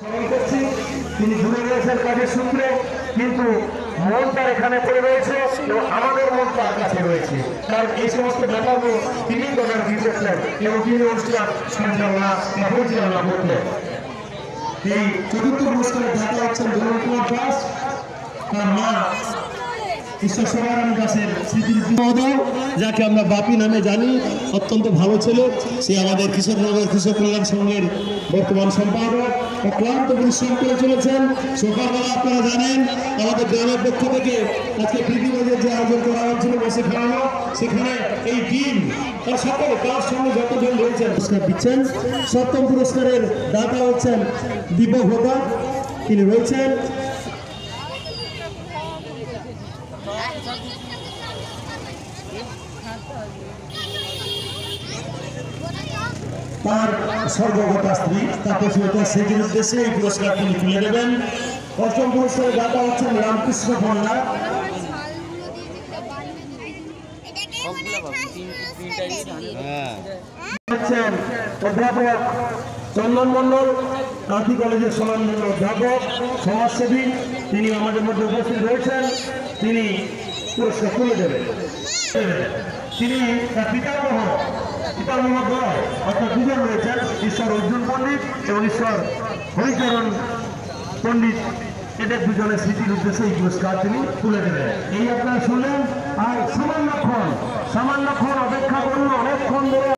তিনি ঘুরে রয়েছেন কাজের সূত্রে, কিন্তু মনটা এখানে পড়ে রয়েছে এবং আমাদের মন তার কাছে রয়েছে, কারণ এই সমস্ত ব্যাপারগুলো তিনি দলের দিতেছেন এবং তিনি অনুষ্ঠান সঞ্চালনা বা পরিচালনা করতেন। এই চতুর্থ পুরস্কারের ধাতা হচ্ছেন গৌরব কুমার দাস, তার মা ঈশ্বর সবারাম দাসের স্মৃতির মহোদয়, যাকে আমরা বাপি নামে জানি, অত্যন্ত ভালো ছেলে। সে আমাদের কৃষকনগর কৃষক কল্যাণ সংঘের বর্তমান সম্পাদক। অক্লান্ত পরিশ্রম করে চলেছেন। সকালবেলা আপনারা জানেন আমাদের গ্রামের পক্ষ থেকে আজকে প্রীতিবাজের যে আয়োজন করা হয়েছিল বসে খাওয়ানো, সেখানে এই টিম তার সকলে তার সঙ্গে যতজন রয়েছেন পুরস্কার দিচ্ছেন। সপ্তম পুরস্কারের দাতা হচ্ছেন দীপক হোতা, তিনি রয়েছেন। তার স্বর্গগতা স্ত্রী তাপসীতা সেজের উদ্দেশ্যে এই পুরস্কার তিনি তুলে দেবেন। অষ্টম পুরস্কারের দাতা হচ্ছেন রামকৃষ্ণ ভন্ডার। অধ্যাপক চন্দন মন্ডল, কাঁথি কলেজের সম্মাননীয় অধ্যাপক, সমাজসেবী, তিনি আমাদের মধ্যে উপস্থিত রয়েছেন। তিনি পুরস্কার তুলে দেবেন। তিনি তার পিতামহ দ্বয় অর্থাৎ দুজন রয়েছেন, ঈশ্বর অর্জুন পণ্ডিত এবং ঈশ্বর হরিচরণ পণ্ডিত। এদের দুজনের স্মৃতির উদ্দেশ্যে এই পুরস্কার তিনি তুলে দেবেন। এই আপনারা শুনলেন। আর সামান্যক্ষণ অপেক্ষা করুন, অনেকক্ষণ ধরে